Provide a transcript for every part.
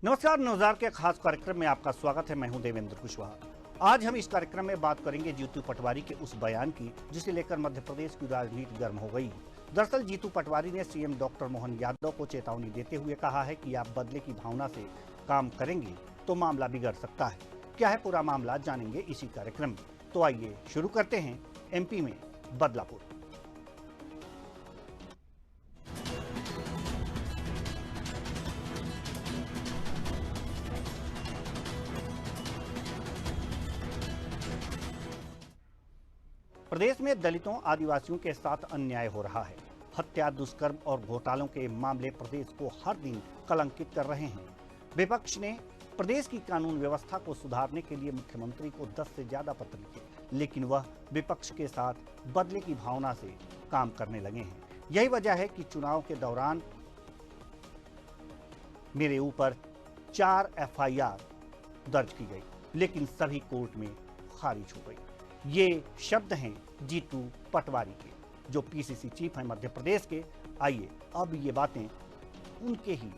नमस्कार, नवजार के खास कार्यक्रम में आपका स्वागत है। मैं हूं देवेंद्र कुशवाहा। आज हम इस कार्यक्रम में बात करेंगे जीतू पटवारी के उस बयान की जिसे लेकर मध्य प्रदेश की राजनीति गर्म हो गई। दरअसल जीतू पटवारी ने सीएम डॉक्टर मोहन यादव को चेतावनी देते हुए कहा है कि आप बदले की भावना से काम करेंगे तो मामला बिगड़ सकता है। क्या है पूरा मामला, जानेंगे इसी कार्यक्रम में। तो आइए शुरू करते हैं। एमपी में बदलापुर। प्रदेश में दलितों आदिवासियों के साथ अन्याय हो रहा है। हत्या, दुष्कर्म और घोटालों के मामले प्रदेश को हर दिन कलंकित कर रहे हैं। विपक्ष ने प्रदेश की कानून व्यवस्था को सुधारने के लिए मुख्यमंत्री को 10 से ज्यादा पत्र लिखे, लेकिन वह विपक्ष के साथ बदले की भावना से काम करने लगे हैं। यही वजह है कि चुनाव के दौरान मेरे ऊपर 4 एफआईआर दर्ज की गई, लेकिन सभी कोर्ट में खारिज हो गई। ये शब्द हैं जीतू पटवारी के, जो पीसीसी चीफ हैं मध्य प्रदेश के। आइए अब ये बातें उनके ही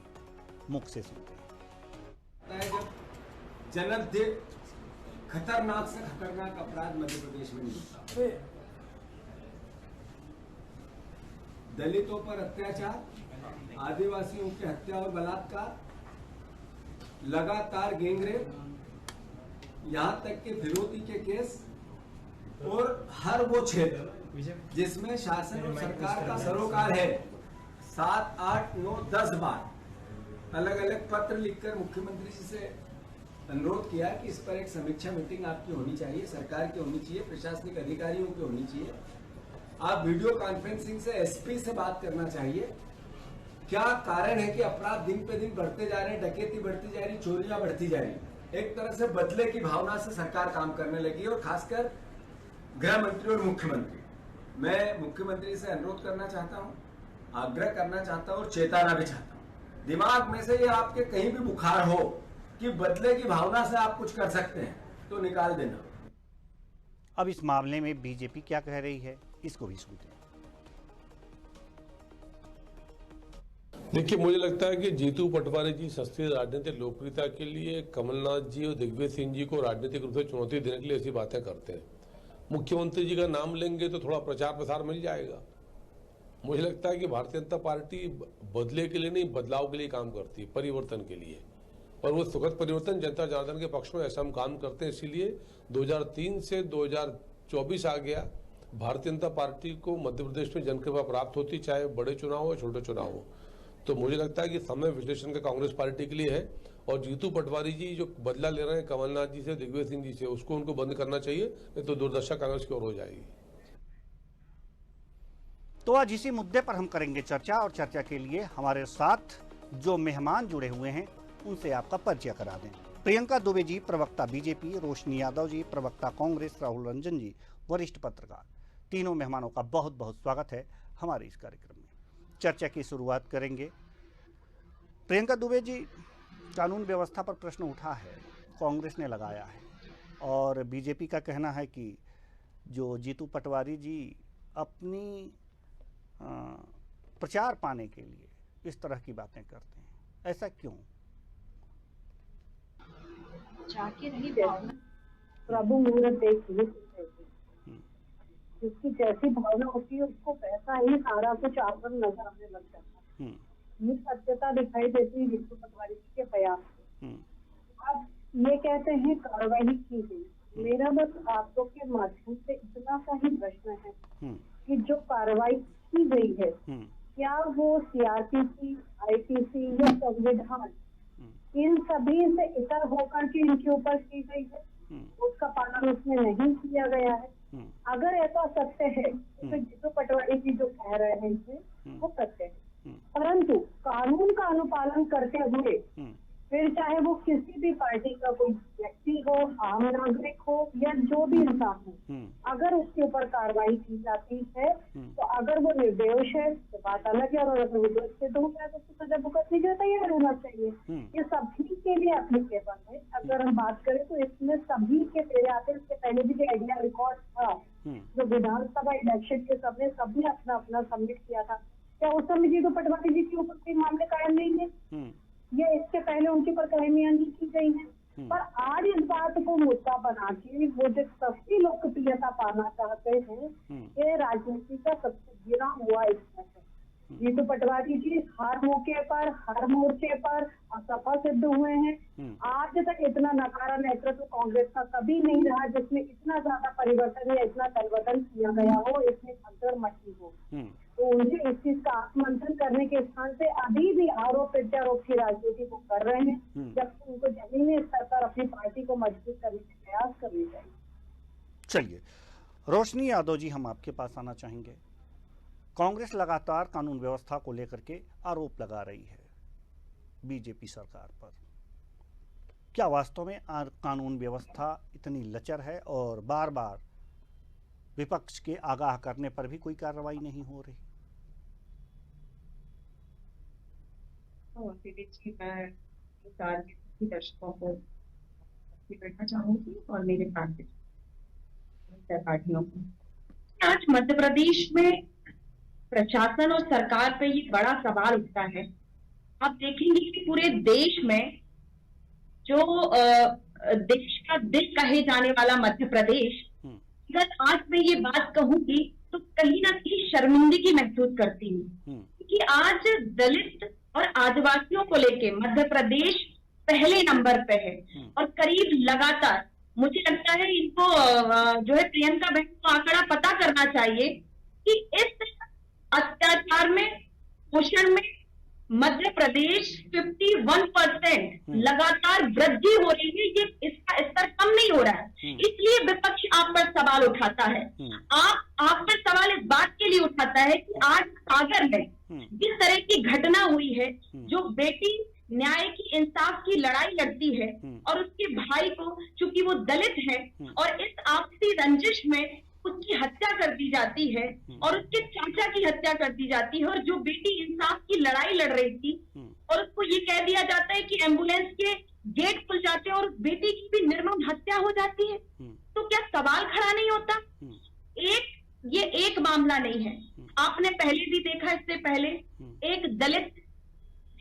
मुख से सुनते हैं। जब जन्म दे खतरनाक से खतरनाक अपराध मध्य प्रदेश में नहीं होता। दलितों पर अत्याचार, आदिवासियों की हत्या और बलात्कार, लगातार गैंगरेप, यहां तक कि फिरौती के केस, और हर वो क्षेत्र जिसमें शासन और सरकार का सरोकार है, 7, 8, 9, 10 बार अलग अलग पत्र लिखकर मुख्यमंत्री जी से अनुरोध किया कि इस पर एक समीक्षा मीटिंग आपकी होनी चाहिए, सरकार की होनी चाहिए, प्रशासनिक अधिकारियों की होनी चाहिए। आप वीडियो कॉन्फ्रेंसिंग से एसपी से बात करना चाहिए। क्या कारण है कि अपराध दिन पे दिन बढ़ते जा रहे हैं, डकैती बढ़ती जा रही, चोरियां बढ़ती जा रही। एक तरह से बदले की भावना से सरकार काम करने लगी, और खासकर गृह मंत्री और मुख्यमंत्री। मैं मुख्यमंत्री से अनुरोध करना चाहता हूं, आग्रह करना चाहता हूं और चेताना भी चाहता हूं। दिमाग में से ये आपके कहीं भी बुखार हो कि बदले की भावना से आप कुछ कर सकते हैं, तो निकाल देना। अब इस मामले में बीजेपी क्या कह रही है, इसको भी सुनते हैं। देखिए, मुझे लगता है कि जीतू पटवारी जी सस्ती राजनीतिक लोकप्रियता के लिए कमलनाथ जी और दिग्विजय सिंह जी को राजनीतिक रूप से चुनौती देने के लिए ऐसी बातें करते हैं। मुख्यमंत्री जी का नाम लेंगे तो थोड़ा प्रचार प्रसार मिल जाएगा। मुझे लगता है कि भारतीय जनता पार्टी बदले के लिए नहीं, बदलाव के लिए काम करती है, परिवर्तन के लिए। और वो सुखद परिवर्तन जनता जनार्दन के पक्ष में ऐसा हम काम करते हैं। इसीलिए 2003 से 2024 आ गया। भारतीय जनता पार्टी को मध्य प्रदेश में जनकृपा प्राप्त होती, चाहे बड़े चुनाव हो छोटे चुनाव हो। तो मुझे लगता है कि समय विश्लेषण का कांग्रेस पार्टी के लिए है, और जीतू पटवारी जी जो बदला ले रहे हैं कमलनाथ जी से, दिग्विजय सिंह जी से, उसको उनको बंद करना चाहिए, नहीं तो दुर्दशा कांग्रेस की ओर हो जाएगी। तो आज इसी मुद्दे पर हम करेंगे चर्चा, और चर्चा के लिए हमारे साथ जो मेहमान जुड़े हुए हैं उनसे आपका परिचय करा दें। प्रियंका दुबे जी, प्रवक्ता बीजेपी, रोशनी यादव जी, प्रवक्ता कांग्रेस, राहुल रंजन जी, वरिष्ठ पत्रकार। तीनों मेहमानों का बहुत बहुत स्वागत है हमारे इस कार्यक्रम में। चर्चा की शुरुआत करेंगे। प्रियंका दुबे जी, कानून व्यवस्था पर प्रश्न उठा है, कांग्रेस ने लगाया है, और बीजेपी का कहना है कि जो जीतू पटवारी जी अपनी प्रचार पाने के लिए इस तरह की बातें करते हैं, ऐसा क्यों? जाके नहीं भावना प्रभु मुहूर्त देखिए, जिसकी जैसी भावना होती है उसको वैसा ही सारा कुछ आसन नजर आने लग जाता है। ये सत्यता दिखाई देती है जीतू पटवारी जी के बयान से। अब ये कहते हैं कार्रवाई की गई। मेरा बस आप लोग के माध्यम से इतना सा ही प्रश्न है कि जो कार्रवाई की गई है, क्या वो सीआरपीसी, आईपीसी या संविधान, इन सभी से इतर होकर के इनके ऊपर की गई है, उसका पालन उसमें नहीं किया गया है? अगर ऐसा सत्य है तो जीतू पटवारी जी जो कह रहे हैं वो सत्य है, परंतु कानून का अनुपालन करते हुए फिर चाहे वो किसी भी पार्टी का कोई व्यक्ति हो, आम नागरिक हो या जो भी इंसान हो, अगर उसके ऊपर कार्रवाई की जाती है तो अगर वो निर्दोष है तो बात अलग है, और अगर निर्दोष सिद्ध हो गया तो उसको सजा भुगतने के लिए तैयार होना चाहिए। ये सभी के लिए एप्लीकेबल है। अगर हम बात करें तो इसमें सभी के पेरे आते हैं। इसके पहले भी जो आइडिया रिकॉर्ड था, जो विधानसभा इलेक्शन के समय सभी अपना अपना सबमिट किया था, क्या उस समय जीतू पटवारी जी के ऊपर कोई मामले कायम नहीं है? ये इसके पहले उनके पर कायमियां नहीं की गई हैं। पर आज इस बात को मुद्दा बना के वो जो सबकी लोकप्रियता पाना चाहते हैं, ये राजनीति का सबसे गिरा हुआ स्तर है। जीतू पटवारी जी हर मौके पर, हर मोर्चे पर असफल सिद्ध हुए हैं। आज तक इतना नकारा नेतृत्व कांग्रेस का कभी नहीं रहा जिसमें इतना ज्यादा परिवर्तन या इतना परिवर्तन किया गया हो, इतनी भगदड़ मची हो। तो उनसे इस चीज का आत्ममंथन करने के स्थान पे अभी भी आरोप प्रत्यारोप की राजनीति को कर रहे हैं, जबकि उनको जमीनी स्तर पर अपनी पार्टी को मजबूत करने के प्रयास करने चाहिए। चलिए रोशनी यादव जी, हम आपके पास आना चाहेंगे। कांग्रेस लगातार कानून व्यवस्था को लेकर के आरोप लगा रही है बीजेपी सरकार पर। क्या वास्तव में कानून व्यवस्था इतनी लचर है और बार बार विपक्ष के आगाह करने पर भी कोई कार्रवाई नहीं हो रही? मैं दर्शकों को बैठना चाहूंगी और मेरे पार्टियों को। आज मध्य प्रदेश में प्रशासन और सरकार पे ये बड़ा सवाल उठता है। आप देखेंगे कि पूरे देश में जो देश का दिल कहे जाने वाला मध्य प्रदेश, अगर आज मैं ये बात कहूंगी तो कहीं ना कहीं शर्मिंदगी महसूस करती हूँ, क्योंकि आज दलित और आदिवासियों को लेके मध्य प्रदेश पहले नंबर पे है और करीब लगातार मुझे लगता है इनको जो है प्रियंका बहन को आंकड़ा पता करना चाहिए कि इस अत्याचार में, शोषण में मध्य प्रदेश 51% लगातार वृद्धि हो रही है। ये इसका स्तर कम नहीं हो रहा है, इसलिए विपक्ष आप पर सवाल उठाता है। आप पर सवाल इस बात के लिए उठाता है कि आज सागर में जिस तरह की घटना हुई है, जो बेटी न्याय की, इंसाफ की लड़ाई लड़ती है और उसके भाई को, चूंकि वो दलित है और इस आपसी रंजिश में उसकी हत्या कर दी जाती है और उसके चाचा की हत्या कर दी जाती है, और जो बेटी इंसाफ की लड़ाई लड़ रही थी और उसको ये कह दिया जाता है कि एम्बुलेंस के गेट खुल जाते हैं और उस बेटी की भी निर्मम हत्या हो जाती है। तो क्या सवाल खड़ा नहीं होता? ये एक मामला नहीं है। आपने पहले भी देखा, इससे पहले एक दलित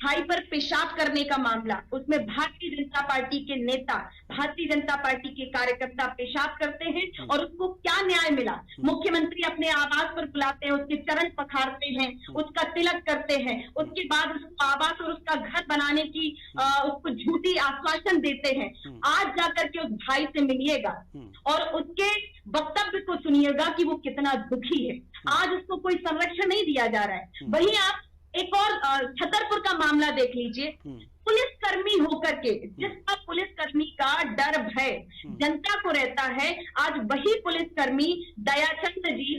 भाई पर पेशाब करने का मामला, उसमें भारतीय जनता पार्टी के नेता, भारतीय जनता पार्टी के कार्यकर्ता पेशाब करते हैं और उसको क्या न्याय मिला? मुख्यमंत्री अपने आवास पर बुलाते हैं, उसके चरण पखारते हैं, उसका तिलक करते हैं, उसके बाद उसको आवास और उसका घर बनाने की उसको झूठी आश्वासन देते हैं। आज जाकर के उस भाई से मिलिएगा और उसके वक्तव्य को सुनिएगा कि वो कितना दुखी है। आज उसको कोई संरक्षण नहीं दिया जा रहा है। वहीं आप एक और छतरपुर का मामला देख लीजिए। पुलिसकर्मी होकर के, जिसका पुलिसकर्मी का डर भय जनता को रहता है, आज वही पुलिसकर्मी दयाचंद जी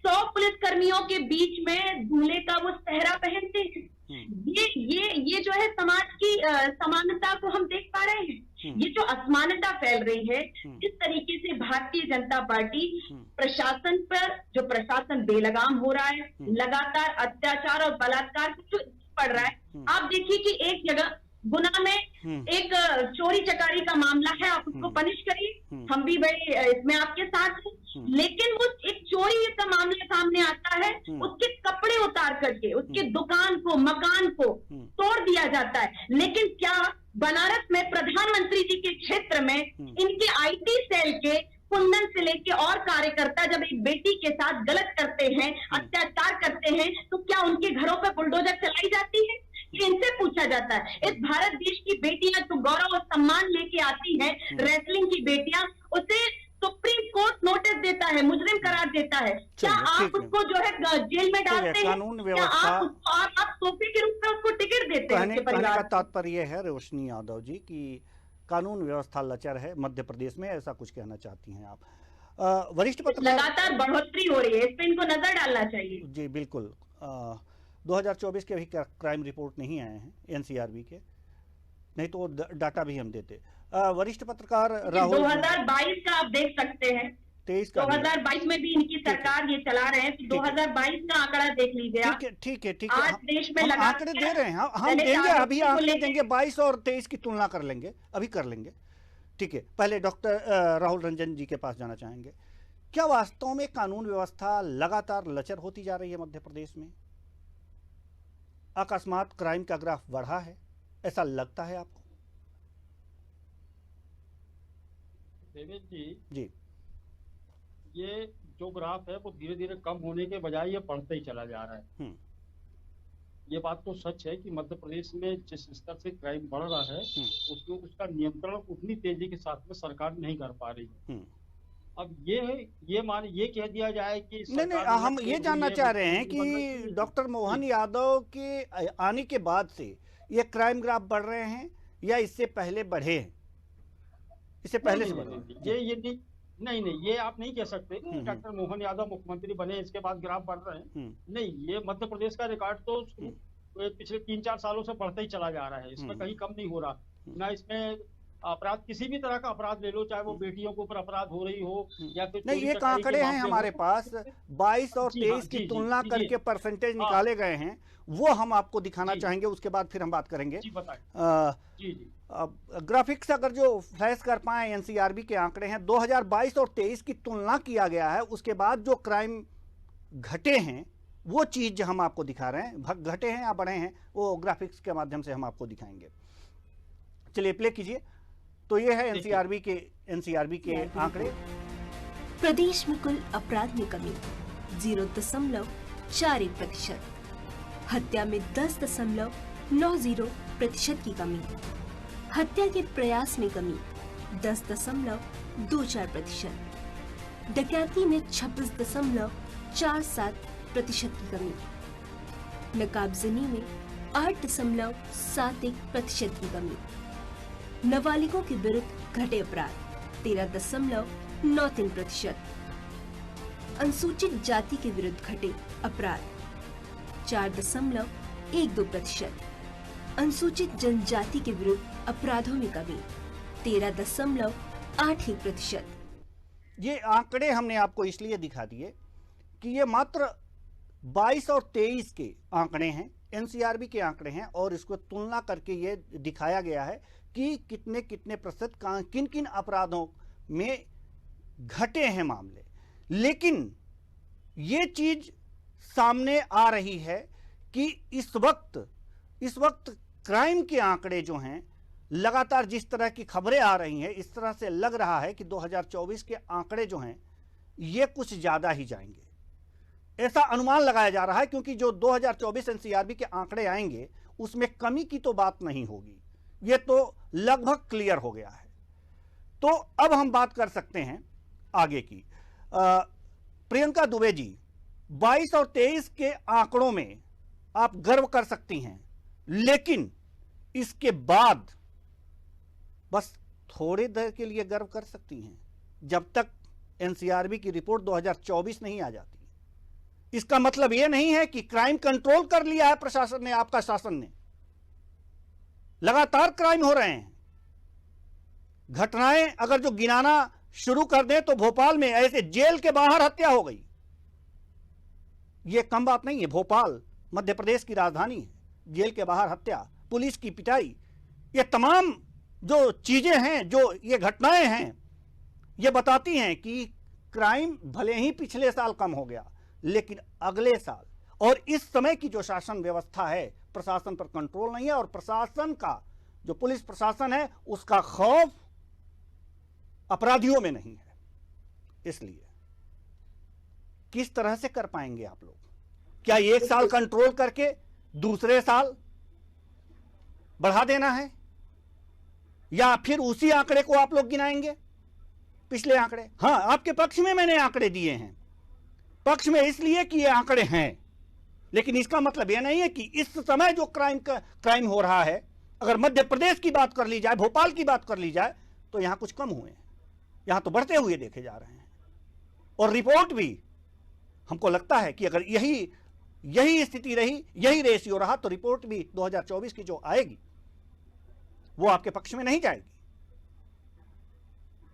100 पुलिसकर्मियों के बीच में दूल्हे का वो सेहरा पहनते हैं। ये जो है समाज की समानता को हम देख पा रहे हैं। ये जो असमानता फैल रही है, जिस तरीके से भारतीय जनता पार्टी प्रशासन पर, जो प्रशासन बेलगाम हो रहा है, लगातार अत्याचार और बलात्कार जो पड़ रहा है। आप देखिए कि एक जगह गुना में एक चोरी चकारी का मामला है, आप उसको पनिश करिए, हम भी भाई इसमें आपके साथ हैं, लेकिन वो एक चोरी का मामला सामने आता है, उसके कपड़े उतार करके उसके दुकान को, मकान को तोड़ दिया जाता है। लेकिन क्या बनारस में प्रधानमंत्री जी के क्षेत्र में इनके IT सेल के कुंदन से लेके और कार्यकर्ता जब एक बेटी के साथ गलत करते हैं, अत्याचार करते हैं, तो क्या उनके घरों पर बुलडोजर चलाई जाती है? ये इनसे पूछा जाता है। इस भारत देश की बेटियां जो गौरव और सम्मान लेके आती हैं, रेसलिंग की बेटियां, उसे सुप्रीम कोर्ट नोटिस देता है, मुजरिम करार देता है। क्या आप उसको जो है जेल में डालते हैं? कानून व्यवस्था, आप तोहफे के रूप में उसको टिकट देते हैं? कहने का तात्पर्य है रोशनी यादव जी की कानून व्यवस्था लचर है मध्य प्रदेश में, ऐसा कुछ कहना चाहती हैं आप? वरिष्ठ पत्रकार, लगातार बढ़ोतरी हो रही है, इस पे इनको नजर डालना चाहिए। जी बिल्कुल। 2024 के अभी क्राइम रिपोर्ट नहीं आए हैं NCRB के, नहीं तो डाटा भी हम देते। वरिष्ठ पत्रकार राहुल, 2022 का आप देख सकते हैं, 2022 में भी इनकी सरकार ये चला रहे हैं, तो 2022 का आंकड़ा देख लीजिए आप। ठीक है आज देश में हम आंकड़े दे रहे हैं, हम देंगे, अभी आंकड़े देंगे, 22 और 23 की तुलना कर लेंगे, अभी कर लेंगे। ठीक है, पहले डॉक्टर राहुल रंजन जी के पास जाना चाहेंगे। क्या वास्तव में कानून व्यवस्था लगातार लचर होती जा रही है मध्य प्रदेश में? अकस्मात क्राइम का ग्राफ बढ़ा है, ऐसा लगता है आपको? देवेश जी, जी, ये जो ग्राफ है वो धीरे धीरे कम होने के बजाय ये बढ़ते ही चला जा रहा है। ये बात तो सच है कि मध्य प्रदेश में जिस स्तर से क्राइम बढ़ रहा है उसको उसका नियंत्रण उतनी तेजी के साथ में सरकार नहीं कर पा रही है। अब ये कह दिया जाए कि नहीं, हम ये जानना चाह रहे हैं कि डॉक्टर मोहन यादव के आने के बाद से ये क्राइम ग्राफ बढ़ रहे हैं या इससे पहले बढ़े हैं? इससे पहले से बढ़े? ये नहीं, ये आप नहीं कह सकते डॉक्टर मोहन यादव मुख्यमंत्री बने इसके बाद ग्राफ बढ़ रहे हैं। नहीं, ये मध्य प्रदेश का रिकॉर्ड तो पिछले 3-4 सालों से बढ़ता ही चला जा रहा है। इसमें कहीं कम नहीं हो रहा। ना इसमें अपराध, किसी भी तरह का अपराध ले लो, चाहे वो बेटियों के ऊपर अपराध हो रही हो या फिर नहीं, ये आंकड़े हैं हमारे पास 22 और 23 की तुलना करके परसेंटेज निकाले गए हैं, वो हम आपको दिखाना चाहेंगे, उसके बाद फिर हम बात करेंगे। ग्राफिक्स अगर जो फ्लैश कर पाए, एनसीआरबी के आंकड़े हैं 2022 और 23 की तुलना किया गया है, उसके बाद जो क्राइम घटे हैं वो चीज हम आपको दिखा रहे हैं। घटे हैं या बढ़े हैं वो ग्राफिक्स के माध्यम से हम आपको दिखाएंगे। चलिए प्ले कीजिए। तो ये है एनसीआरबी के आंकड़े। प्रदेश में कुल अपराध में कमी 0.41%, हत्या में 10.90% की कमी, हत्या के प्रयास में कमी 10.24%, डकैती में 26.47% की कमी, नकाबजनी में 8.71% की कमी, नाबालिगों के विरुद्ध घटे अपराध 13.93%, अनुसूचित जाति के विरुद्ध घटे अपराध 4.12%, अनुसूचित जनजाति के विरुद्ध अपराधों में कमी 13.81%। ये आंकड़े हमने आपको इसलिए दिखा दिए कि ये मात्र 22 और 23 के आंकड़े हैं, एनसीआरबी के आंकड़े हैं, और इसको तुलना करके ये दिखाया गया है कि कितने कितने प्रतिशत किन किन अपराधों में घटे हैं मामले। लेकिन ये चीज सामने आ रही है कि इस वक्त क्राइम के आंकड़े जो हैं, लगातार जिस तरह की खबरें आ रही हैं, इस तरह से लग रहा है कि 2024 के आंकड़े जो हैं ये कुछ ज्यादा ही जाएंगे, ऐसा अनुमान लगाया जा रहा है। क्योंकि जो 2024 एनसीआरबी के आंकड़े आएंगे उसमें कमी की तो बात नहीं होगी, ये तो लगभग क्लियर हो गया है। तो अब हम बात कर सकते हैं आगे की। प्रियंका दुबे जी, 22 और 23 के आंकड़ों में आप गर्व कर सकती हैं, लेकिन इसके बाद बस थोड़ी देर के लिए गर्व कर सकती हैं, जब तक एनसीआरबी की रिपोर्ट 2024 नहीं आ जाती। इसका मतलब यह नहीं है कि क्राइम कंट्रोल कर लिया है प्रशासन ने, आपका शासन ने। लगातार क्राइम हो रहे हैं। घटनाएं अगर जो गिनाना शुरू कर दें तो भोपाल में ऐसे जेल के बाहर हत्या हो गई। यह कम बात नहीं है। भोपाल मध्य प्रदेश की राजधानी है, जेल के बाहर हत्या, पुलिस की पिटाई, ये तमाम जो चीजें हैं, जो ये घटनाएं हैं, ये बताती हैं कि क्राइम भले ही पिछले साल कम हो गया, लेकिन अगले साल और इस समय की जो शासन व्यवस्था है, प्रशासन पर कंट्रोल नहीं है, और प्रशासन का जो पुलिस प्रशासन है उसका खौफ अपराधियों में नहीं है। इसलिए किस तरह से कर पाएंगे आप लोग? क्या एक साल कंट्रोल करके दूसरे साल बढ़ा देना है, या फिर उसी आंकड़े को आप लोग गिनाएंगे, पिछले आंकड़े? हां, आपके पक्ष में मैंने आंकड़े दिए हैं, पक्ष में इसलिए कि ये आंकड़े हैं, लेकिन इसका मतलब यह नहीं है कि इस समय जो क्राइम हो रहा है, अगर मध्य प्रदेश की बात कर ली जाए, भोपाल की बात कर ली जाए, तो यहां कुछ कम हुए हैं, यहां तो बढ़ते हुए देखे जा रहे हैं। और रिपोर्ट भी हमको लगता है कि अगर यही स्थिति रही, यही रेशियो रहा, तो रिपोर्ट भी 2024 की जो आएगी वो आपके पक्ष में नहीं जाएगी।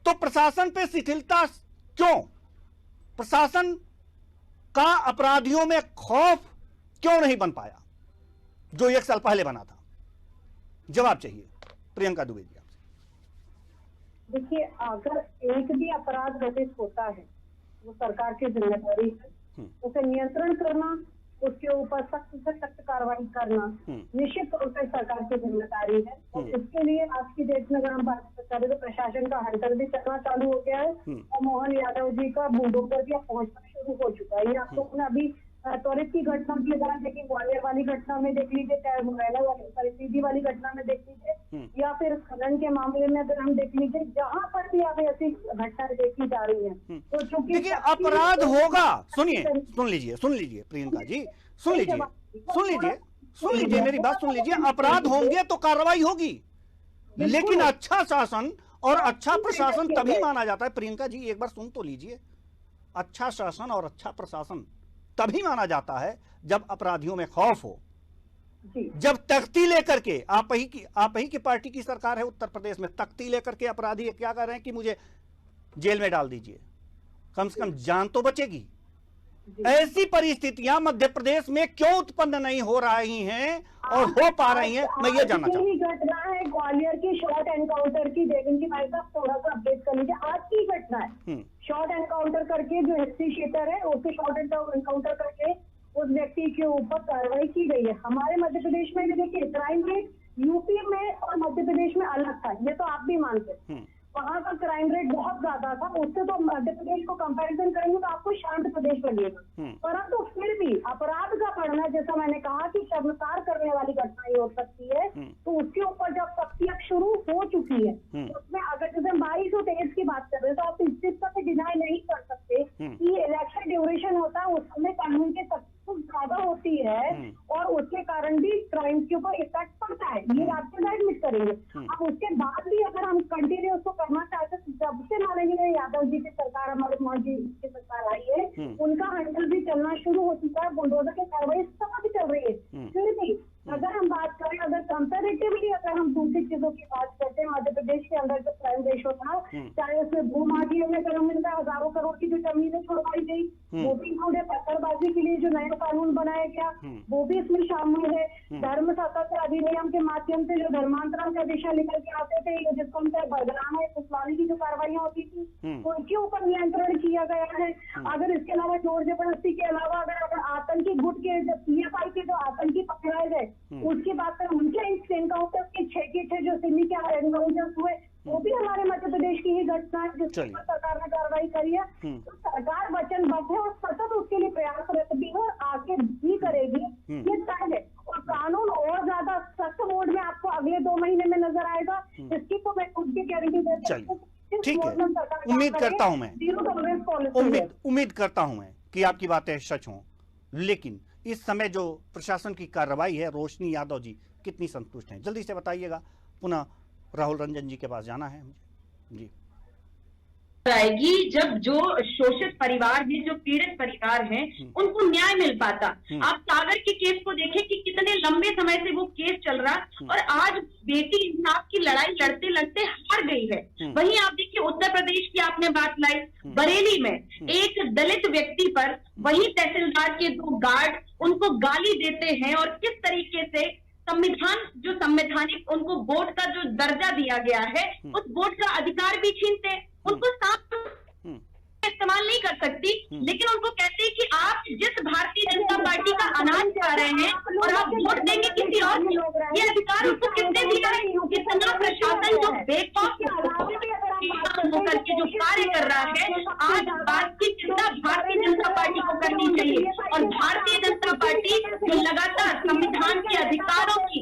तो प्रशासन पे शिथिलता क्यों? प्रशासन का अपराधियों में खौफ क्यों नहीं बन पाया जो एक साल पहले बना था? जवाब चाहिए प्रियंका दुबे जी आपसे। देखिए, अगर एक भी अपराध घटित होता है वो सरकार की जिम्मेदारी है, उसे नियंत्रण करना उसके ऊपर सख्त से सख्त कार्रवाई करना निश्चित तौर पर सरकार की जिम्मेदारी है। और इसके लिए आज की डेट में अगर हम बात करें तो प्रशासन का हंटर भी चलना चालू हो गया है और मोहन यादव जी का बुलडोजर भी पहुंचना शुरू हो चुका है। ये आपको अभी त्वरित की घटना की अगर हम देखें, ग्वालियर वाली घटना में देख लीजिए, चाहे मुरैना वाली सीधी वाली घटना में देख लीजिए, या फिर खनन के मामले में अगर हम देख लीजिए, जहाँ पर भी अब ऐसी घटनाएं देखी जा रही है तो चूंकि देखिए अपराध होगा, सुनिए सुन लीजिए प्रियंका जी, सुन लीजिए मेरी बात सुन लीजिए। अपराध होंगे तो कार्रवाई होगी, लेकिन अच्छा शासन और अच्छा प्रशासन तभी माना जाता है। प्रियंका जी एक बार सुन तो लीजिए, अच्छा शासन और अच्छा प्रशासन तभी माना जाता है जब अपराधियों में खौफ हो, जब तख्ती लेकर के आप ही की पार्टी की सरकार है उत्तर प्रदेश में, तख्ती लेकर के अपराधी क्या कर रहे हैं कि मुझे जेल में डाल दीजिए, कम से कम जान तो बचेगी। ऐसी परिस्थितियां मध्य प्रदेश में क्यों उत्पन्न नहीं हो रही हैं और हो पा रही हैं, मैं ये जानना चाहूँ। घटना है ग्वालियर की शॉर्ट एनकाउंटर की, देवेंद्र भाई साहब थोड़ा सा अपडेट कर लीजिए। आज की घटना है, शॉर्ट एनकाउंटर करके जो हिस्ट्री शीटर है उसके शॉर्ट एनकाउंटर करके उस व्यक्ति के ऊपर कार्रवाई की गई है। हमारे मध्य प्रदेश में भी देखिए क्राइम रेट यूपी में और मध्य प्रदेश में अलग था, ये तो आप भी मानते। वहां का क्राइम रेट बहुत ज्यादा था, उससे तो मध्य प्रदेश को कंपैरिजन करेंगे तो आपको शांत प्रदेश लगेगा। परंतु फिर भी अपराध का बढ़ना, जैसा मैंने कहा कि शर्मसार करने वाली घटना ही हो सकती है, तो उसके ऊपर जब सख्तियां शुरू हो चुकी है उसमें अगर जैसे 2223 की बात कर रहे हैं तो आप इस चीज पर डिनाई नहीं कर सकते कि इलेक्शन ड्यूरेशन होता है, उस समय कानून के सख्त ज्यादा होती है और उसके कारण भी क्राइम के ऊपर इफेक्ट पड़ता है, ये आपसे एडमिट करेंगे। अब उसके बाद भी अगर हम कंटिन्यू उसको करना चाहते हैं, जब से माननीय यादव जी की सरकार, हमारे मोदी जी की सरकार आई है, उनका हैंडल भी चलना शुरू हो चुका है, बुलडोजर की कार्रवाई सब भी चल रही है। फिर भी अगर हम बात करें, अगर कंपेरेटिवली अगर हम दूसरी चीजों की बात करते हैं, मध्य प्रदेश के अंदर जो क्राइम रेशो था, चाहे उसमें भूमाफिया में अगर हम इनका हजारों करोड़ की जो जमीनें छुड़वाई गई, वो भी इंक्लूड, पत्थरबाजी के लिए जो नया कानून बनाया गया वो भी इसमें शामिल है। धर्म स्वतंत्रता अधिनियम के माध्यम से जो धर्मांतरण का दिशा निकल के आते थे, जिसको हम बदलाना है कुशवाली की जो कार्रवाइयाँ होती थी, उनके ऊपर नियंत्रण किया गया है। अगर इसके अलावा जोर जबरदस्ती के अलावा अगर आतंकी गुट के जो PFI के जो आतंकी पकड़ाए गए उसकी बात करें, उनके एनकाउंटर के 6 के 6 जो सिमी के एनकाउंटर्स हुए वो भी हमारे मध्य प्रदेश की ही घटना है जिस पर सरकार ने कार्रवाई करी है। तो सरकार वचनबद्ध है और सतत उसके लिए प्रयासरत भी है और आगे भी करेगी, ये तय है। और कानून और ज्यादा सख्त मोड में आपको अगले 2 महीने में नजर आएगा, इसकी तो मैं खुद की गारंटी देती हूँ। ठीक है, उम्मीद करता हूं मैं कि आपकी बातें सच हों, लेकिन इस समय जो प्रशासन की कार्रवाई है, रोशनी यादव जी कितनी संतुष्ट हैं, जल्दी से बताइएगा। पुनः राहुल रंजन जी के पास जाना है मुझे जी। आएगी जब जो शोषित परिवार हैं, जो पीड़ित परिवार हैं, उनको न्याय मिल पाता। आप सागर के केस को देखें कि कितने लंबे समय से वो केस चल रहा और आज बेटी इंसाफ की लड़ाई लड़ते लड़ते हार गई है। वहीं आप देखिए उत्तर प्रदेश की आपने बात लाई, बरेली में एक दलित व्यक्ति पर वही तहसीलदार के 2 गार्ड उनको गाली देते हैं और किस तरीके से संविधान, जो संवैधानिक उनको वोट का जो दर्जा दिया गया है, उस वोट का अधिकार भी छीनते हैं। उनको साफ इस्तेमाल नहीं कर सकती, लेकिन उनको कहते हैं कि आप जिस भारतीय जनता पार्टी का अनाज खा रहे हैं और आप वोट देंगे किसी और को, ये अधिकार उनको किसने दिया है? इतना प्रशासन जो बेखौफ होकर के जो कार्य कर रहा है, आज बात की चिंता भारतीय जनता पार्टी को करनी चाहिए। और भारतीय जनता पार्टी जो लगातार संविधान के अधिकारों की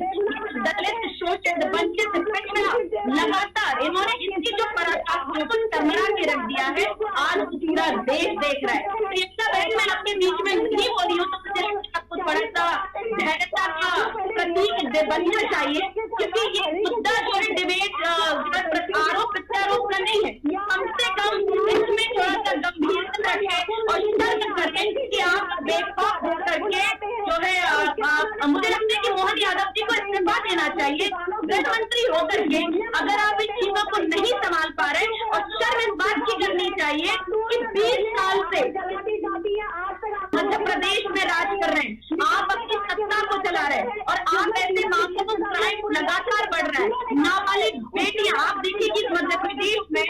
दलित, शोषित, वंचित, पिछड़ा, लगातार इन्होंने इसकी जो पराकाष्ठा को टमरा के रख दिया है, आज पूरा देश देख रहा है। तो इतना बहन मैं आपके बीच में नहीं हो रही हूँ तो मुझे आपको थोड़ा सा धैर्यता का प्रतीक बनना चाहिए, क्योंकि ये मुद्दा जो है डिबेट आरोप प्रत्यारोप का नहीं है। कम से कम इसमें थोड़ा सा गंभीरता रखें और शर्म करें कि आप बेखौफ होकर के जो है, मुझे लगता है कि मोहन यादव जी को इस्तीफा देना चाहिए गृह मंत्री होकर के। अगर आप इन चीजों को नहीं संभाल पा रहे, और शर्म इस बात की करनी चाहिए कि 20 साल से मध्य प्रदेश में राज कर रहे हैं, आप अपनी सत्ता को चला रहे हैं और आप ऐसे मामलों को क्राइम लगातार बढ़ रहा है। नाबालिग बेटियां, आप देखिए कि मध्य प्रदेश में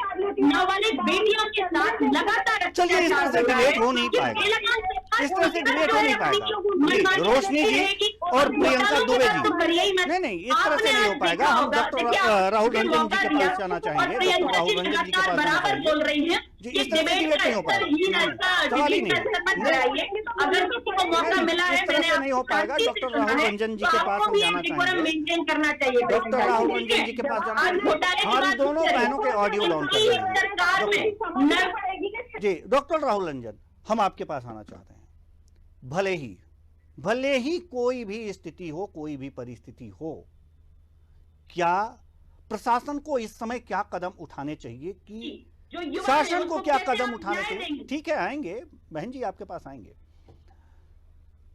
नाबालिग बेटियों के साथ लगातार चलिए, इस तरह से डिबेट हो नहीं पाएगा। इस तरह से डिबेट हो नहीं पाएगा। रोशनी जी और प्रियंका दुबे जी, नहीं इस तरह से नहीं हो पाएगा। हम डॉक्टर राहुल रंजन जी के पास जाना चाहेंगे, डॉक्टर राहुल रंजन जी के पास जाना चाहेंगे जी। इस तरह से डिबेट नहीं हो पाएगा, सवाल ही नहीं है। अगर किसी को मौका मिला है, इस तरह से नहीं हो पाएगा। डॉक्टर राहुल रंजन जी के पास हम जाना चाहेंगे, मेंटेन करना चाहिए। डॉक्टर राहुल रंजन जी के पास जाना चाहेंगे। हमारी दोनों बहनों के ऑडियो डाउन कर जी। डॉक्टर राहुल रंजन, हम आपके पास आना चाहते हैं। भले ही कोई भी स्थिति हो, कोई भी परिस्थिति हो, क्या प्रशासन को इस समय क्या कदम उठाने चाहिए कि शासन को क्या कदम उठाने चाहिए? ठीक है, आएंगे बहन जी, आपके पास आएंगे।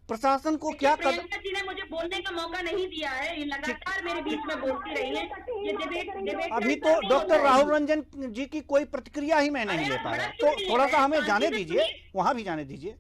प्रशासन को क्या कदम? प्रियंका जी ने मुझे बोलने का मौका नहीं दिया है, ये लगातार मेरे बीच में बोलती रही है। ये डिबेट अभी तो डॉक्टर राहुल रंजन जी की कोई प्रतिक्रिया ही मैं नहीं ले पाया, तो थोड़ा सा हमें जाने दीजिए, वहां भी जाने दीजिए,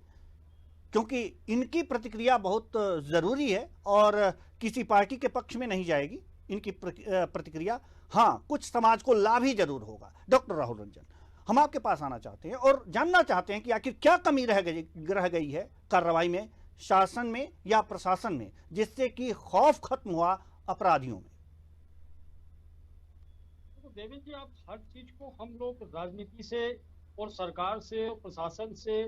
क्योंकि इनकी प्रतिक्रिया बहुत जरूरी है और किसी पार्टी के पक्ष में नहीं जाएगी इनकी प्रतिक्रिया। हाँ, कुछ समाज को लाभ ही जरूर होगा। डॉक्टर राहुल रंजन, हम आपके पास आना चाहते हैं और जानना चाहते हैं कि आखिर क्या कमी रह गई है कार्रवाई में, शासन में या प्रशासन में, जिससे कि खौफ खत्म हुआ अपराधियों में। तो देवेंद्र जी, आप हर चीज को हम लोग राजनीति से और सरकार से और प्रशासन से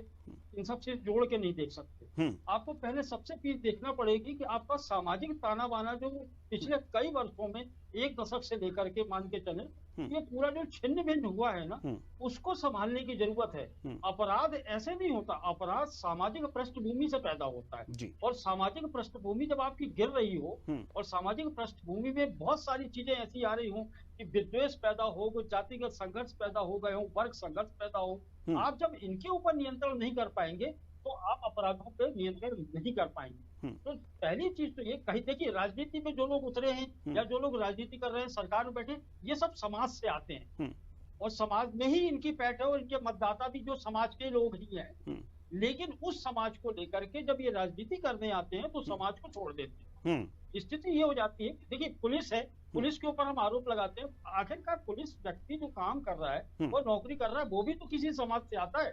इन सब से जोड़ के नहीं देख सकते। आपको पहले सबसे चीज देखना पड़ेगी कि आपका सामाजिक ताना बाना जो पिछले कई वर्षों में, एक दशक से लेकर के मान के चले, ये पूरा जो छिन्न भिन्न हुआ है ना, उसको संभालने की जरूरत है। अपराध ऐसे नहीं होता, अपराध सामाजिक पृष्ठभूमि से पैदा होता है। और सामाजिक पृष्ठभूमि जब आपकी गिर रही हो और सामाजिक पृष्ठभूमि में बहुत सारी चीजें ऐसी आ रही हो कि विद्वेष पैदा हो, जातिगत संघर्ष पैदा हो गए हो, वर्ग संघर्ष पैदा हो, आप जब इनके ऊपर नियंत्रण नहीं कर पाएंगे तो आप अपराधों पे नियंत्रण नहीं कर पाएंगे। तो पहली चीज तो ये कही, देखिए राजनीति में जो लोग उतरे हैं या जो लोग राजनीति कर रहे हैं, सरकार में बैठे, ये सब समाज से आते हैं और समाज में ही इनकी पैठ है और इनके मतदाता भी जो समाज के लोग ही हैं। लेकिन उस समाज को लेकर के जब ये राजनीति करने आते हैं तो समाज को छोड़ देते हैं। स्थिति ये हो जाती है, देखिए पुलिस है, पुलिस के ऊपर हम आरोप लगाते हैं, आखिरकार पुलिस व्यक्ति जो काम कर रहा है, वो नौकरी कर रहा है, वो भी तो किसी समाज से आता है,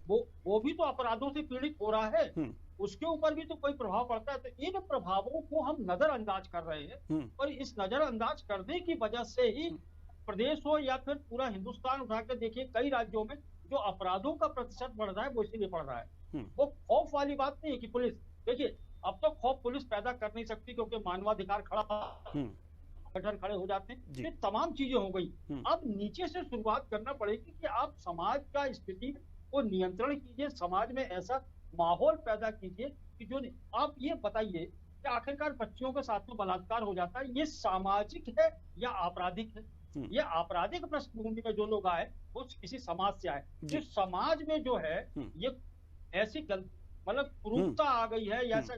वो भी तो अपराधों से पीड़ित हो रहा है, उसके ऊपर भी तो कोई प्रभाव पड़ता है। तो इन प्रभावों को हम नजरअंदाज कर रहे हैं और इस नजरअंदाज करने की वजह से ही प्रदेश हो या फिर पूरा हिंदुस्तान उठा कर देखिए, कई राज्यों में जो अपराधों का प्रतिशत बढ़ रहा है वो इसीलिए बढ़ रहा है। वो खौफ वाली बात नहीं है कि पुलिस, देखिए अब तो खौफ पुलिस पैदा कर नहीं सकती क्योंकि मानवाधिकार संगठन खड़े हो जाते हैं, ये तमाम चीजें हो गई। अब नीचे से शुरुआत करना पड़ेगी कि आप समाज का स्थिति को नियंत्रण कीजिए, समाज में ऐसा माहौल पैदा कीजिए कि जो आप ये बताइए कि आखिरकार बच्चियों के साथ में बलात्कार हो जाता है, ये सामाजिक है या आपराधिक है? ये आपराधिक पृष्ठभूमि में जो लोग आए वो किसी समाज से आए। जिस समाज में जो है ये ऐसी मतलब कुरूपता आ गई है या ऐसा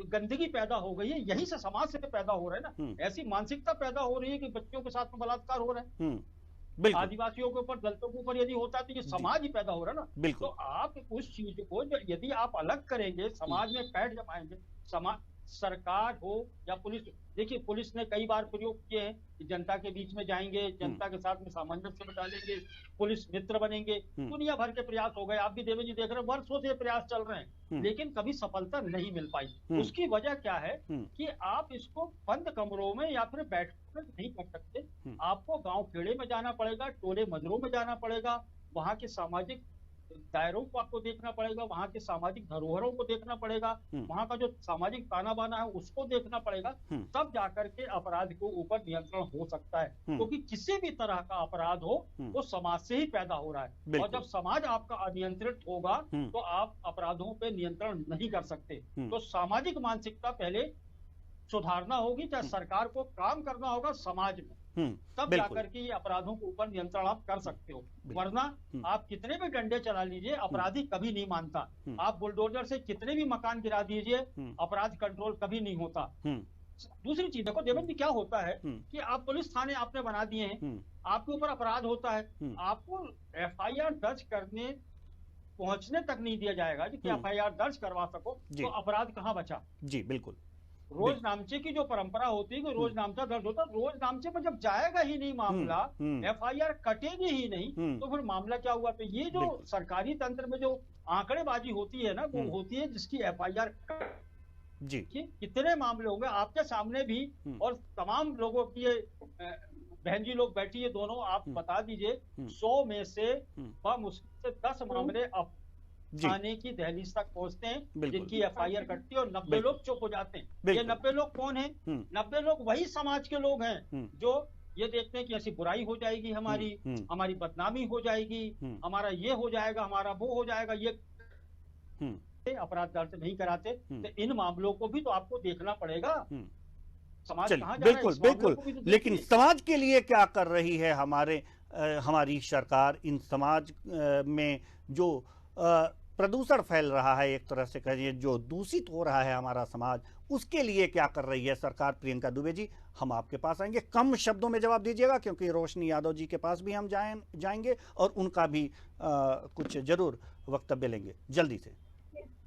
गंदगी पैदा हो गई है, यही से समाज से पैदा हो रहा है ना। ऐसी मानसिकता पैदा हो रही है कि बच्चों के साथ में बलात्कार हो रहा है, आदिवासियों के ऊपर, दलितों के ऊपर यदि होता है तो ये समाज ही पैदा हो रहा है ना। तो आप उस चीज को यदि आप अलग करेंगे, समाज में पैठ जमाएंगे, समाज, सरकार हो या पुलिस, देखिए पुलिस ने कई बार प्रयोग किए हैं कि जनता के बीच में जाएंगे, जनता के साथ में सामंजस्य बिठा लेंगे, पुलिस मित्र बनेंगे, दुनिया भर के प्रयास हो गए। आप भी देवेंद्र जी देख रहे हैं, वर्षों से प्रयास चल रहे हैं लेकिन कभी सफलता नहीं मिल पाई। उसकी वजह क्या है कि आप इसको बंद कमरों में या फिर बैठकर नहीं कर सकते, आपको गाँव खेड़े में जाना पड़ेगा, टोले मजरों में जाना पड़ेगा, वहाँ के सामाजिक दायरों को आपको देखना पड़ेगा, वहाँ के सामाजिक धरोहरों को देखना पड़ेगा, वहाँ का जो सामाजिक ताना बाना है उसको देखना पड़ेगा, तब जाकर के अपराध के ऊपर नियंत्रण हो सकता है। क्योंकि किसी भी तरह का अपराध हो वो समाज से ही पैदा हो रहा है और जब समाज आपका अनियंत्रित होगा तो आप अपराधों पे नियंत्रण नहीं कर सकते। तो सामाजिक मानसिकता पहले सुधारना होगी, चाहे सरकार को काम करना होगा समाज में, तब जाकर के ये अपराधों के ऊपर नियंत्रण आप कर सकते हो। वरना आप कितने भी डंडे चला लीजिए, अपराधी कभी नहीं मानता। आप बुलडोजर से कितने भी मकान गिरा दीजिए, अपराध कंट्रोल कभी नहीं होता। दूसरी चीज देखो देवेंद्र जी, क्या होता है कि आप पुलिस थाने आपने बना दिए हैं, आपके ऊपर अपराध होता है, आपको FIR दर्ज करने पहुंचने तक नहीं दिया जाएगा कि FIR दर्ज करवा सको, तो अपराध कहाँ बचा? जी बिल्कुल। रोज नामचे की जो परंपरा होती है कि रोज नामचा दर्ज होता है, रोज नामचे पर जब जाएगा ही नहीं मामला, FIR कटेगी ही नहीं, तो फिर मामला क्या हुआ? तो ये जो सरकारी तंत्र में जो आंकड़ेबाजी होती है ना, वो होती है जिसकी FIR जी। कितने मामले होंगे आपके सामने भी, और तमाम लोगों की ये बहन जी लोग बैठी है दोनों, आप बता दीजिए 100 में से मुश्किल से 10 मामले अब थाने की दहलीज तक पहुंचते हैं जिनकी FIR कटती है, और 90 लोग चुप हो जाते हैं। ये 90 लोग कौन हैं? 90 लोग वही समाज के लोग हैं जो ये देखते हैं कि ऐसी बुराई हो जाएगी, हमारी बदनामी हो जाएगी, हमारा ये हो जाएगा, हमारा वो हो जाएगा, ये अपराध दर्ज नहीं कराते। तो इन मामलों को भी तो आपको देखना पड़ेगा। समाज कहाँ जा रहा है? बिल्कुल बिल्कुल, लेकिन समाज के लिए क्या कर रही है हमारी सरकार? इन समाज में जो प्रदूषण फैल रहा है, एक तरह से कहिए जो दूषित हो रहा है हमारा समाज, उसके लिए क्या कर रही है सरकार? प्रियंका दुबे जी, हम आपके पास आएंगे, कम शब्दों में जवाब दीजिएगा क्योंकि रोशनी यादव जी के पास भी हम जाएंगे और उनका भी कुछ जरूर वक्तव्य लेंगे जल्दी से।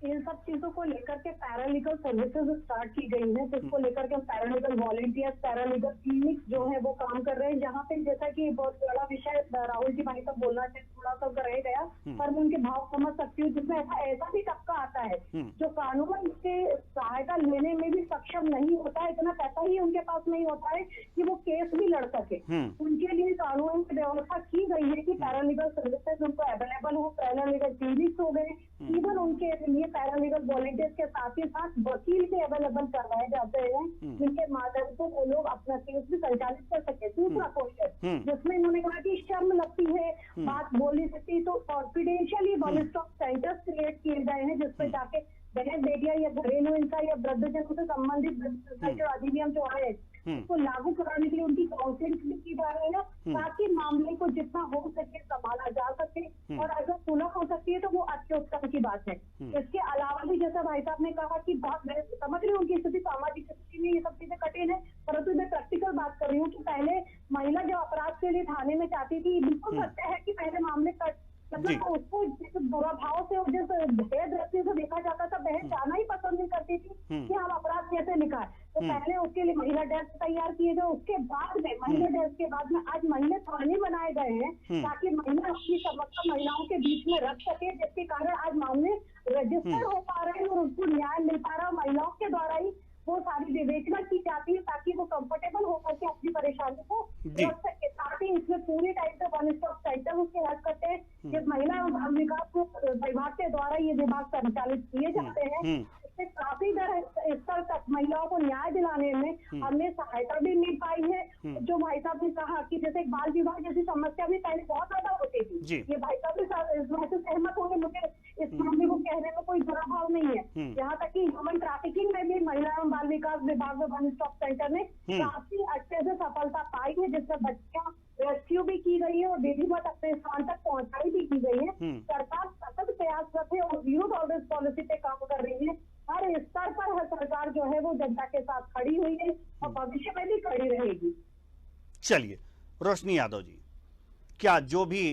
इन सब चीजों को लेकर के पैरालीगल सर्विसेज स्टार्ट की गई है, जिसको लेकर के पैरालीगल वॉलंटियर्स, पैरालीगल क्लिनिक्स जो है वो काम कर रहे हैं, जहाँ पे जैसा कि बहुत बड़ा विषय राहुल जी भाई साहब बोलना चाहिए, थोड़ा सा रह गया, पर मैं उनके भाव समझ सकती हूँ, जिसमें ऐसा भी तबका आता है जो कानून से सहायता लेने में भी सक्षम नहीं होता है, इतना पैसा ही उनके पास नहीं होता है कि वो केस भी लड़ सके। उनके लिए कानून की व्यवस्था की गई है कि पैरालीगल सर्विसेज उनको अवेलेबल हो, पैरालीगल क्लिनिक्स हो गए, इवन उनके लिए पैरालीगल वॉलंटियर्स के साथ ही साथ वकील भी अवेलेबल करवाए जाते हैं, जिनके माध्यम से वो लोग अपना केस भी संचालित कर सके। दूसरा क्वेश्चन जिसमें उन्होंने कहा कि शर्म लगती है, बात बोल नहीं सकती, तो confidentiality one stop centres create किए गए हैं जिसपे जाके बहन बेटियां या घरेलू हिंसा या वृद्धजनों से संबंधित अधिनियम जो है उसको लागू कराने के लिए उनकी काउंसलिंग भी की जा रही है, ताकि मामले को जितना हो सके संभाला जा सके, और अगर सुलह हो सकती है तो वो अच्छे उत्तम की बात है। इसके अलावा भी जैसा भाई साहब ने कहा कि बहुत समझ रही हूँ उनकी स्थिति, सामाजिक स्थिति में ये सब चीजें कठिन है, परंतु मैं प्रैक्टिकल बात कर रही हूँ कि पहले महिला जो अपराध के लिए थाने में जाती थी, बिल्कुल सत्य है कि पहले मामले मतलब उसको जिस बुरा भाव से और जिस भेद दृष्टि से देखा जाता था, बहन जाना ही पसंद नहीं करती थी कि हम अपराध कैसे लिखा है। तो पहले उसके लिए महिला डेस्क तैयार किए गए, उसके बाद में महिला डेस्क के बाद में आज महिला थाने बनाए गए हैं ताकि महिला अपनी समस्या महिलाओं के बीच में रख सके, जिसके कारण आज मामले रजिस्टर हो पा रहे हैं और उनको न्याय मिल पा रहा है। महिलाओं के द्वारा ही वो सारी विवेचना की जाती है ताकि वो कंफर्टेबल होकर के अपनी परेशानी को रख सके। साथ ही इसमें पूरी टाइप से वन स्टॉप सेंटर उसके हेल्प करते हैं, जिस महिला एवं बाल विकास को विभाग के द्वारा ये विभाग संचालित किए जाते हैं। इससे काफी स्तर तक महिलाओं को न्याय दिलाने में हमें सहायता भी मिल पाई है। जो भाई साहब ने कहा कि जैसे बाल विवाह जैसी समस्या भी पहले बहुत ज्यादा होती थी, ये भाई साहब भी इस बात से सहमत होंगे, मुझे इस मामले को कहने में कोई बुरा भाव नहीं है। यहाँ तक कि ह्यूमन ट्रैफिकिंग में भी महिला एवं बाल विकास विभाग में वन स्टॉप सेंटर ने काफी अच्छे से सफलता पाई है, जिसमें बच्चियां रेस्क्यू भी की गई है और विधिवत अपने स्थान तक पहुंचाई भी की गई है। सरकार सतत प्रयासरत है और जीरो टॉलरेंस पॉलिसी पे काम कर रही है। हर स्तर पर हर सरकार जो है वो जनता के साथ खड़ी हुई है और भविष्य में भी खड़ी रहेगी। चलिए रोशनी यादव जी, क्या जो भी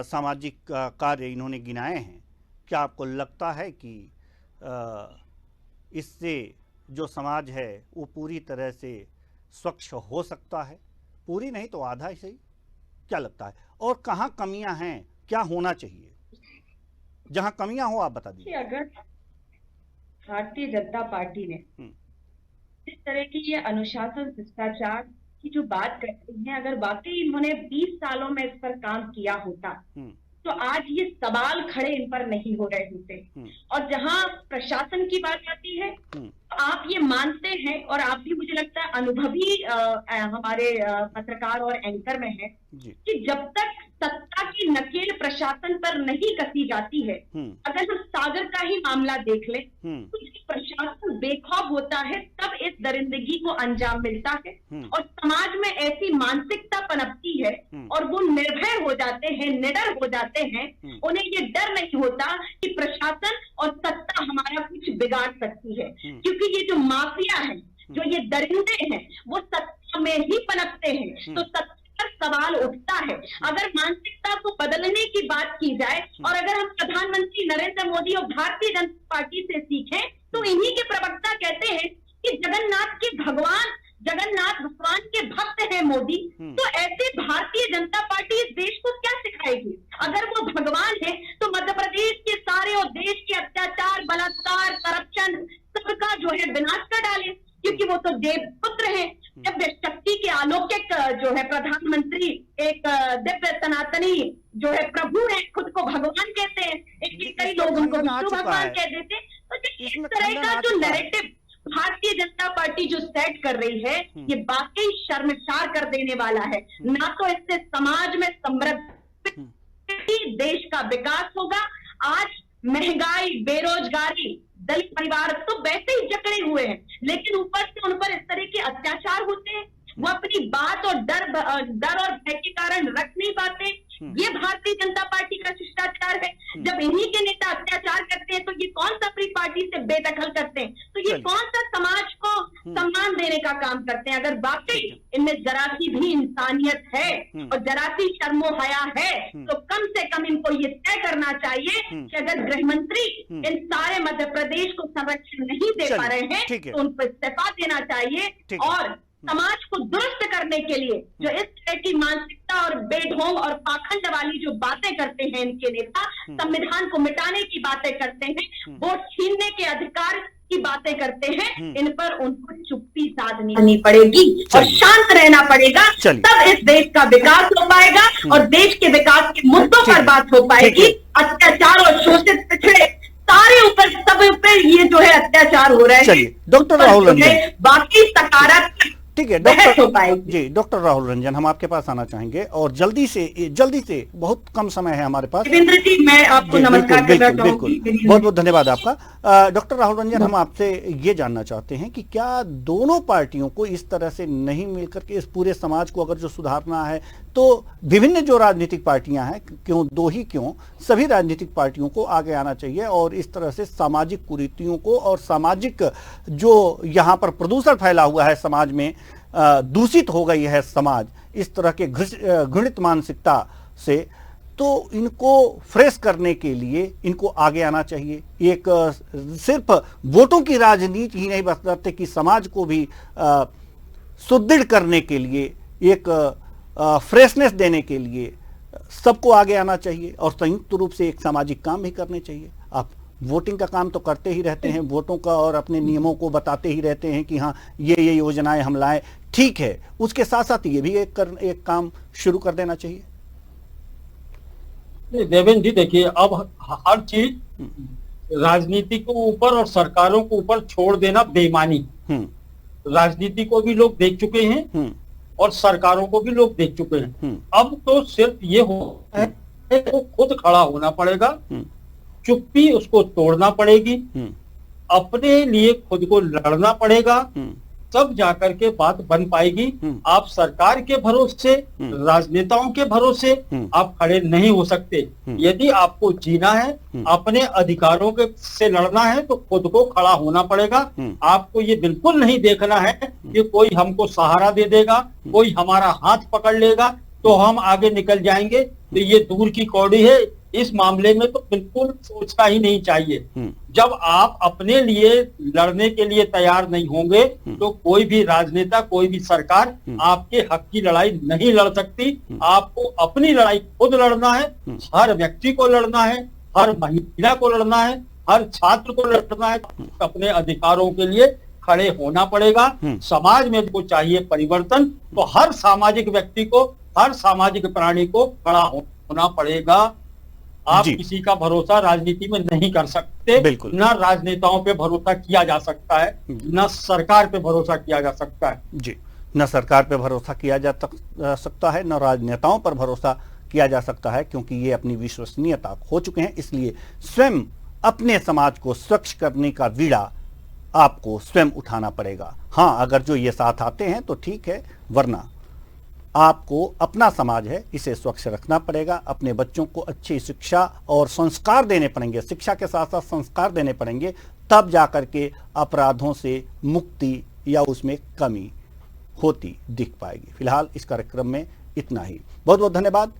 सामाजिक कार्य इन्होंने गिनाए हैं, क्या आपको लगता है कि इससे जो समाज है वो पूरी तरह से स्वच्छ हो सकता है? पूरी नहीं तो आधा ही सही, क्या लगता है? और कहाँ कमियां हैं, क्या होना चाहिए? जहां कमियां हो आप बता दीजिए। अगर भारतीय जनता पार्टी ने इस तरह की ये अनुशासन भ्रष्टाचार की जो बात करते हैं, अगर वाकई इन्होंने 20 सालों में इस पर काम किया होता तो आज ये सवाल खड़े इन पर नहीं हो रहे होते। और जहां प्रशासन की बात आती है तो आप ये मानते हैं, और आप भी मुझे लगता है अनुभवी हमारे पत्रकार और एंकर में है, कि जब तक सत्ता की नकेल प्रशासन पर नहीं कसी जाती है, अगर हम सागर का ही मामला देख लें तो प्रशासन बेखौफ होता है, तब इस दरिंदगी को अंजाम मिलता है और समाज में ऐसी मानसिकता पनपती है और वो निर्भय हो जाते हैं, निडर हो जाते हैं। उन्हें ये डर नहीं होता कि प्रशासन और सत्ता हमारा कुछ बिगाड़ सकती है, क्योंकि ये जो माफिया है, जो ये दरिंदे हैं, वो सत्ता में ही पनपते हैं। तो सत्ता पर सवाल उठता है। अगर मानसिकता को बदलने की बात की जाए और अगर हम प्रधानमंत्री नरेंद्र मोदी और भारतीय जनता पार्टी से सीखें तो इन्हीं के प्रवक्ता कहते हैं कि जगन्नाथ भगवान के भक्त हैं मोदी, तो ऐसे भारतीय जनता पार्टी इस देश को क्या सिखाएगी? अगर वो भगवान है तो मध्य प्रदेश के सारे और देश के अत्याचार, बलात्कार, करप्शन सबका जो है विनाश कर डाले, क्योंकि वो तो देवपुत्र हैं। जब शक्ति के अलौकिक जो है प्रधानमंत्री, एक दिव्य सनातनी जो है प्रभु है, खुद को भगवान कहते हैं, कई लोग उनको विष्णु भगवान कह देते हैं। तो इस तरह का जो नैरेटिव भारतीय जनता पार्टी जो सेट कर रही है, ये वाकई शर्मसार कर देने वाला है। ना तो इससे समाज में समृद्धि, देश का विकास होगा। आज महंगाई, बेरोजगारी, दलित परिवार तो वैसे ही जकड़े हुए हैं, लेकिन ऊपर से उन पर इस तरह के अत्याचार होते हैं, वो अपनी बात और डर और भय के कारण रख नहीं पाते। ये भारतीय जनता पार्टी का शिष्टाचार है। जब इन्हीं के नेता अत्याचार करते हैं तो ये कौन सा अपनी पार्टी से बेदखल करते हैं? तो ये कौन सा समाज को सम्मान देने का काम करते हैं? अगर वाकई इनमें जरा सी भी इंसानियत है और जरा सी शर्मो हया है, तो कम से कम इनको ये तय करना चाहिए कि अगर गृह मंत्री इन सारे मध्य प्रदेश को संरक्षण नहीं दे पा रहे हैं तो उन पर इस्तीफा देना चाहिए। और समाज को दुरुस्त करने के लिए जो इस तरह की मानसिकता और बेढोंग और पाखंड वाली जो बातें करते हैं इनके नेता, संविधान को मिटाने की बातें करते हैं, वोट छीनने के अधिकार की बातें करते हैं, इन पर उनको चुप्पी साधनी पड़ेगी और शांत रहना पड़ेगा। तब इस देश का विकास हो पाएगा और देश के विकास के मुद्दों पर बात हो पाएगी। अत्याचार और शोषित पिछड़े सारे ऊपर, सब ऊपर ये जो है अत्याचार हो रहे हैं। डॉक्टर राहुल रंजन, बाकी सकारात्मक ठीक है डॉक्टर राहुल रंजन, हम आपके पास आना चाहेंगे और जल्दी से बहुत ककम समय है हमारे पास। देवेंद्र जी, मैं आपको नमस्कार करना चाहूंगी। बहुत बहुत धन्यवाद आपका। डॉक्टर राहुल रंजन, हम आपसे ये जानना चाहते हैं कि क्या दोनों पार्टियों को इस तरह से नहीं मिलकर के इस पूरे समाज को अगर जो सुधारना है, तो विभिन्न जो राजनीतिक पार्टियां हैं, क्यों दो ही क्यों, सभी राजनीतिक पार्टियों को आगे आना चाहिए और इस तरह से सामाजिक कुरीतियों को और सामाजिक जो यहाँ पर प्रदूषण फैला हुआ है समाज में, दूषित हो गई है समाज इस तरह के घृणित मानसिकता से, तो इनको फ्रेश करने के लिए इनको आगे आना चाहिए। एक सिर्फ वोटों की राजनीति ही नहीं बस कि समाज को भी सुदृढ़ करने के लिए, एक फ्रेशनेस देने के लिए सबको आगे आना चाहिए और संयुक्त रूप से एक सामाजिक काम भी करने चाहिए। आप वोटिंग का काम तो करते ही रहते हैं, वोटों का और अपने नियमों को बताते ही रहते हैं कि हाँ ये योजनाएं हम लाएं, ठीक है, उसके साथ साथ ये भी एक काम शुरू कर देना चाहिए। देवेंद्र जी, देखिए, अब हर चीज राजनीति को ऊपर और सरकारों को ऊपर छोड़ देना बेईमानी। राजनीति को भी लोग देख चुके हैं और सरकारों को भी लोग देख चुके हैं। अब तो सिर्फ ये हो है को खुद खड़ा होना पड़ेगा, चुप्पी उसको तोड़ना पड़ेगी, अपने लिए खुद को लड़ना पड़ेगा, तब जाकर के बात बन पाएगी। आप सरकार के भरोसे, राजनेताओं के भरोसे आप खड़े नहीं हो सकते। यदि आपको जीना है, अपने अधिकारों के से लड़ना है, तो खुद को खड़ा होना पड़ेगा। आपको ये बिल्कुल नहीं देखना है कि कोई हमको सहारा दे देगा, कोई हमारा हाथ पकड़ लेगा तो हम आगे निकल जाएंगे, तो ये दूर की कौड़ी है। इस मामले में तो बिल्कुल सोचना ही नहीं चाहिए। जब आप अपने लिए लड़ने के लिए तैयार नहीं होंगे तो कोई भी राजनेता, कोई भी सरकार आपके हक की लड़ाई नहीं लड़ सकती। आपको अपनी लड़ाई खुद लड़ना है, हर व्यक्ति को लड़ना है, हर महिला को लड़ना है, हर छात्र को लड़ना है। अपने अधिकारों के लिए खड़े होना पड़ेगा। समाज में को चाहिए परिवर्तन, तो हर सामाजिक व्यक्ति को, हर सामाजिक प्राणी को खड़ा होना पड़ेगा। आप किसी का भरोसा राजनीति में नहीं कर सकते, ना राजनेताओं पे भरोसा किया जा सकता है, ना सरकार पे भरोसा किया जा सकता है। जी, न सरकार पे भरोसा किया जा सकता है, न राजनेताओं पर भरोसा किया जा सकता है, क्योंकि ये अपनी विश्वसनीयता खो चुके हैं। इसलिए स्वयं अपने समाज को स्वच्छ करने का बीड़ा आपको स्वयं उठाना पड़ेगा। हाँ, अगर जो ये साथ आते हैं तो ठीक है, वरना आपको अपना समाज है, इसे स्वच्छ रखना पड़ेगा। अपने बच्चों को अच्छी शिक्षा और संस्कार देने पड़ेंगे, शिक्षा के साथ साथ संस्कार देने पड़ेंगे, तब जाकर के अपराधों से मुक्ति या उसमें कमी होती दिख पाएगी। फिलहाल इस कार्यक्रम में इतना ही। बहुत बहुत धन्यवाद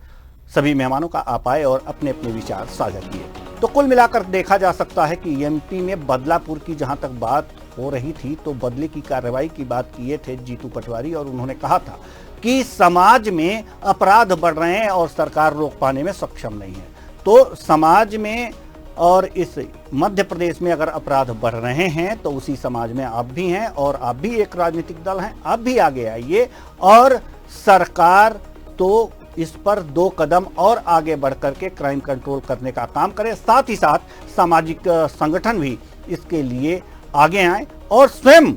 सभी मेहमानों का, आप आए और अपने अपने विचार साझा किए। तो कुल मिलाकर देखा जा सकता है कि एमपी में बदलापुर की जहां तक बात हो रही थी तो बदले की कार्रवाई की बात किए थे जीतू पटवारी, और उन्होंने कहा था कि समाज में अपराध बढ़ रहे हैं और सरकार रोक पाने में सक्षम नहीं है। तो समाज में और इस मध्य प्रदेश में अगर अपराध बढ़ रहे हैं तो उसी समाज में आप भी हैं, और आप भी एक राजनीतिक दल हैं, आप भी आगे आइए और सरकार तो इस पर 2 कदम और आगे बढ़ करके क्राइम कंट्रोल करने का काम करे। साथ ही साथ सामाजिक संगठन भी इसके लिए आगे आए और स्वयं,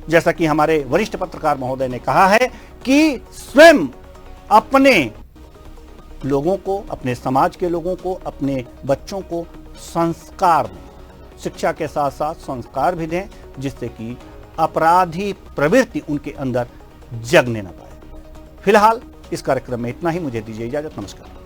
जैसा कि हमारे वरिष्ठ पत्रकार महोदय ने कहा है, कि स्वयं अपने लोगों को, अपने समाज के लोगों को, अपने बच्चों को संस्कार दें, शिक्षा के साथ साथ संस्कार भी दें, जिससे कि अपराधी प्रवृत्ति उनके अंदर जगने न पाए। फिलहाल इस कार्यक्रम में इतना ही। मुझे दीजिए इजाजत। नमस्कार।